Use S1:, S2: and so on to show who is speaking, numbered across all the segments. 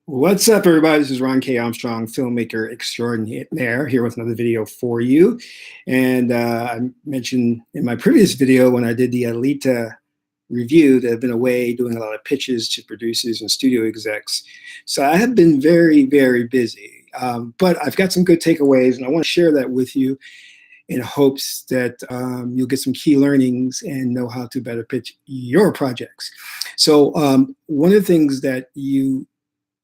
S1: What's up, everybody? This is Ron K. Armstrong, filmmaker extraordinaire, here with another video for you. And I mentioned in my previous video when I did the Alita review that I've been away doing a lot of pitches to producers and studio execs. So I have been very, very busy. But I've got some good takeaways, and I want to share that with you in hopes that you'll get some key learnings and know how to better pitch your projects. So one of the things that you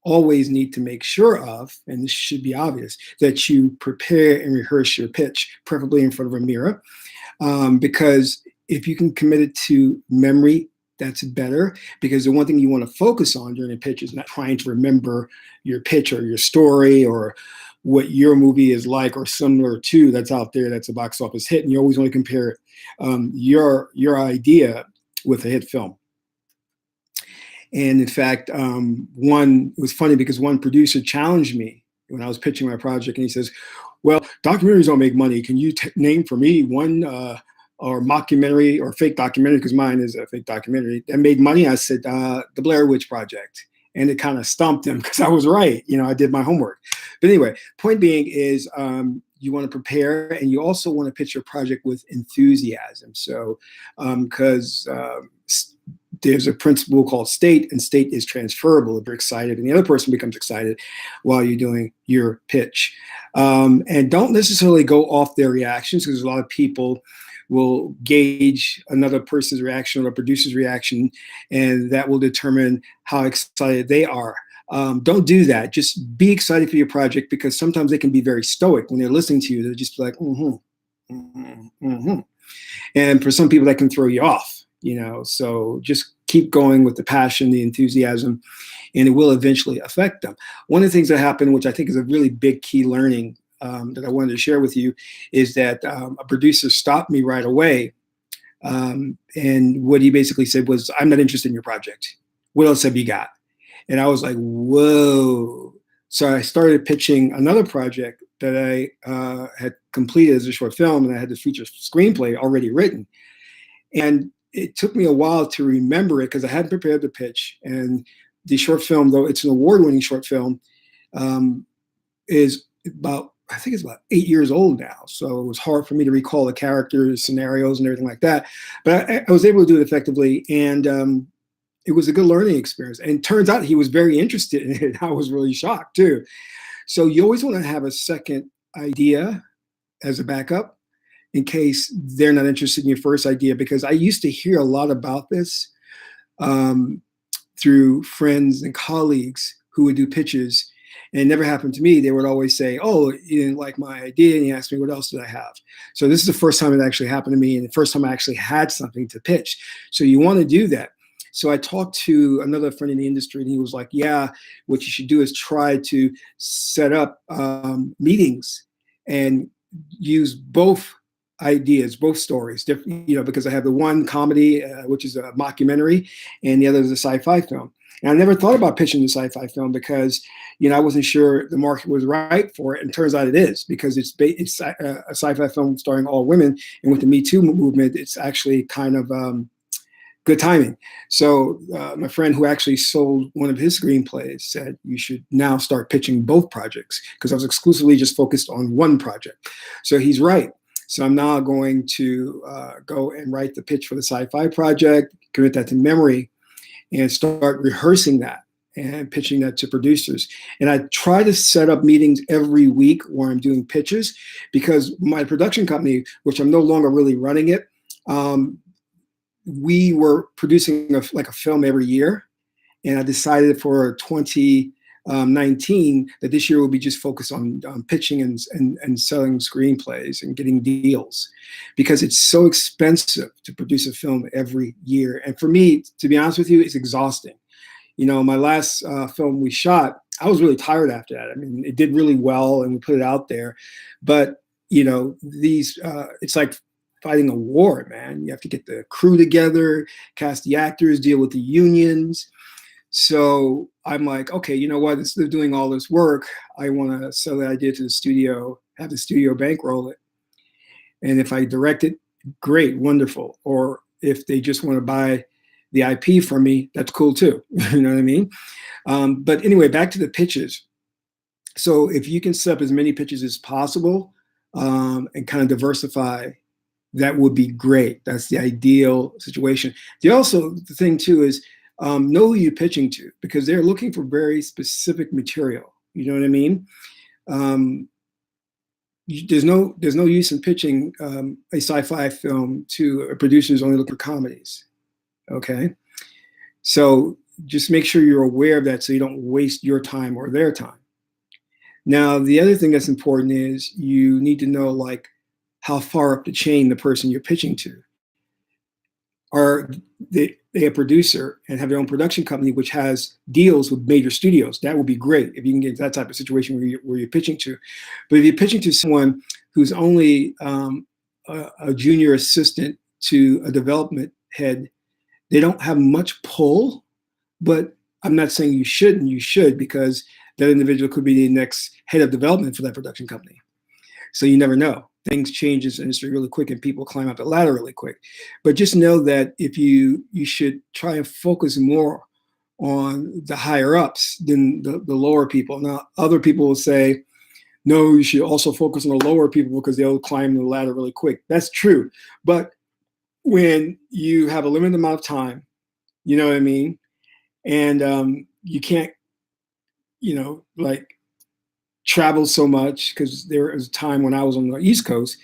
S1: always need to make sure of, and this should be obvious, that you prepare and rehearse your pitch, preferably in front of a mirror, because if you can commit it to memory, that's better, because the one thing you want to focus on during a pitch is not trying to remember your pitch or your story or what your movie is like or similar to that's out there that's a box office hit, and you always want to compare your idea with a hit film. And in fact, it was funny because one producer challenged me when I was pitching my project, and he says, "Well, documentaries don't make money. Can you name for me one or mockumentary or fake documentary, because mine is a fake documentary, that made money?" I said, "The Blair Witch Project." And it kind of stumped him because I was right. I did my homework. But anyway, point being is you want to prepare, and you also want to pitch your project with enthusiasm. So because there's a principle called state, and state is transferable. If you're excited and the other person becomes excited while you're doing your pitch. And don't necessarily go off their reactions, because a lot of people will gauge another person's reaction or a producer's reaction, and that will determine how excited they are. Don't do that. Just be excited for your project, because sometimes they can be very stoic when they're listening to you. They're just like, And for some people, that can throw you off. So just keep going with the passion, the enthusiasm, and it will eventually affect them. One of the things that happened, which I think is a really big key learning that I wanted to share with you, is that a producer stopped me right away. And what he basically said was, "I'm not interested in your project. What else have you got?" And I was like, whoa. So I started pitching another project that I had completed as a short film, and I had the feature screenplay already written. And it took me a while to remember it because I hadn't prepared the pitch. And the short film, though it's an award-winning short film, is I think it's about 8 years old now. So it was hard for me to recall the characters, scenarios, and everything like that. But I was able to do it effectively. And it was a good learning experience. And it turns out he was very interested in it. I was really shocked, too. So you always want to have a second idea as a backup, in case they're not interested in your first idea, because I used to hear a lot about this through friends and colleagues who would do pitches, and it never happened to me. They would always say, "Oh, you didn't like my idea," and he asked me, "What else did I have?" So this is the first time it actually happened to me, and the first time I actually had something to pitch. So you want to do that. So I talked to another friend in the industry, and he was like, "Yeah, what you should do is try to set up meetings and use both ideas, both stories, different, because I have the one comedy, which is a mockumentary, and the other is a sci-fi film. And I never thought about pitching the sci-fi film because, I wasn't sure the market was right for it. And it turns out it is, because it's a sci-fi film starring all women. And with the Me Too movement, it's actually kind of good timing. So my friend who actually sold one of his screenplays said, "You should now start pitching both projects," because I was exclusively just focused on one project. So he's right. So I'm now going to go and write the pitch for the sci-fi project, commit that to memory, and start rehearsing that and pitching that to producers. And I try to set up meetings every week where I'm doing pitches, because my production company, which I'm no longer really running it, we were producing a film every year. And I decided for 2019 that this year will be just focused on pitching and selling screenplays and getting deals, because it's so expensive to produce a film every year. And for me, to be honest with you, it's exhausting. My last film we shot, I was really tired after that. I mean, it did really well and we put it out there, but it's like fighting a war, man. You have to get the crew together, cast the actors, deal with the unions. So I'm like, okay, you know what? Instead of doing all this work, I want to sell the idea to the studio, have the studio bankroll it. And if I direct it, great, wonderful. Or if they just want to buy the IP from me, that's cool too. You know what I mean? But anyway, back to the pitches. So if you can set up as many pitches as possible and kind of diversify, that would be great. That's the ideal situation. The thing too is know who you're pitching to, because they're looking for very specific material. You know what I mean? There's no use in pitching a sci-fi film to a producer who's only looking for comedies. Okay, so just make sure you're aware of that so you don't waste your time or their time. Now, the other thing that's important is you need to know like how far up the chain the person you're pitching to. Are they a producer and have their own production company which has deals with major studios? That would be great if you can get into that type of situation where you're pitching to. But if you're pitching to someone who's only a junior assistant to a development head, they don't have much pull. But I'm not saying you shouldn't. You should, because that individual could be the next head of development for that production company. So you never know. Things change in this industry really quick and people climb up the ladder really quick. But just know that if you should try and focus more on the higher ups than the lower people. Now, other people will say, no, you should also focus on the lower people because they'll climb the ladder really quick. That's true. But when you have a limited amount of time, you know what I mean? And you can't, like travel so much, because there was a time when I was on the East Coast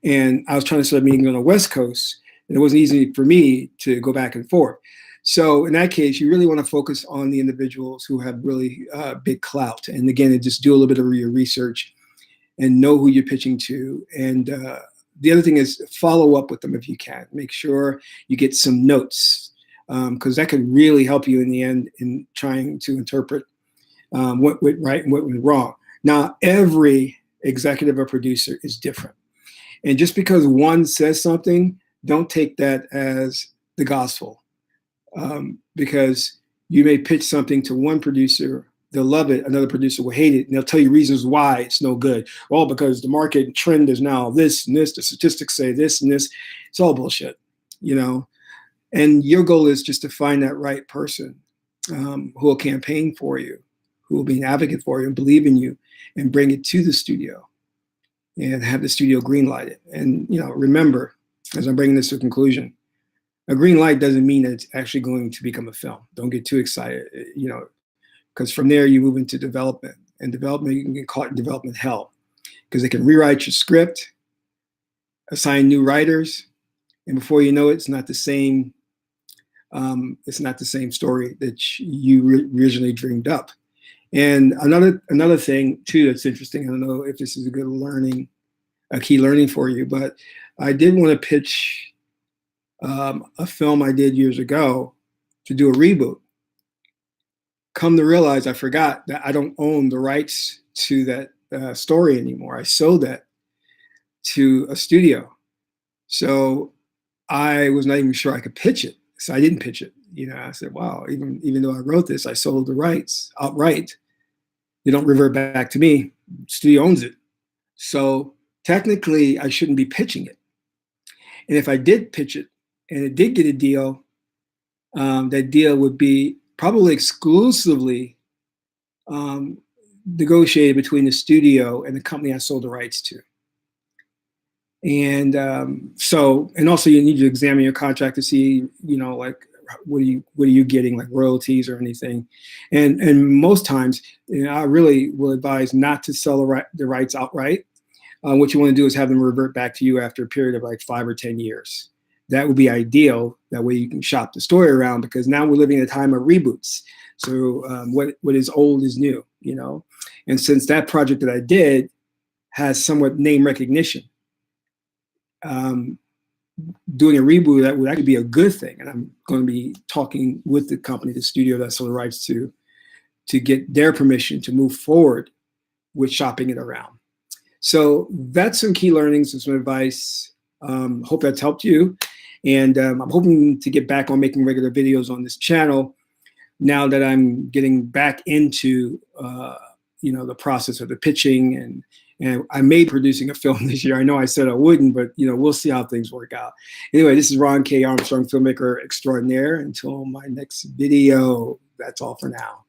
S1: and I was trying to set up meetings on the West Coast, and it wasn't easy for me to go back and forth. So in that case, you really want to focus on the individuals who have really big clout. And again, just do a little bit of your research and know who you're pitching to. And the other thing is follow up with them if you can. Make sure you get some notes, because that could really help you in the end in trying to interpret what went right and what went wrong. Now, every executive or producer is different. And just because one says something, don't take that as the gospel. Because you may pitch something to one producer, they'll love it, another producer will hate it, and they'll tell you reasons why it's no good. Well, because the market trend is now this and this, the statistics say this and this. It's all bullshit, And your goal is just to find that right person who will campaign for you, who will be an advocate for you and believe in you, and bring it to the studio and have the studio greenlight it. And remember, as I'm bringing this to a conclusion, a green light doesn't mean that it's actually going to become a film. Don't get too excited, because from there you move into development, and development, you can get caught in development hell, because they can rewrite your script, assign new writers, and before you know it, it's not the same. It's not the same story that you originally dreamed up. And another thing too that's interesting, I don't know if this is a key learning for you, but I did want to pitch a film I did years ago to do a reboot. Come to realize, I forgot that I don't own the rights to that story anymore. I sold that to a studio, so I was not even sure I could pitch it. So I didn't pitch it. I said, wow, even though I wrote this, I sold the rights outright. They don't revert back to me. The studio owns it. So technically, I shouldn't be pitching it. And if I did pitch it and it did get a deal, that deal would be probably exclusively negotiated between the studio and the company I sold the rights to. And and also you need to examine your contract to see, like what are you getting, like royalties or anything. And most times, I really will advise not to sell the rights outright. What you want to do is have them revert back to you after a period of like 5 or 10 years. That would be ideal. That way you can shop the story around, because now we're living in a time of reboots. So what is old is new, And since that project that I did has somewhat name recognition, doing a reboot, that would actually be a good thing. And I'm going to be talking with the company, the studio that sold the rights to get their permission to move forward with shopping it around. So that's some key learnings and some advice. Hope that's helped you. And I'm hoping to get back on making regular videos on this channel now that I'm getting back into the process of the pitching And I may be producing a film this year. I know I said I wouldn't, but we'll see how things work out. Anyway, this is Ron K. Armstrong, filmmaker extraordinaire. Until my next video, that's all for now.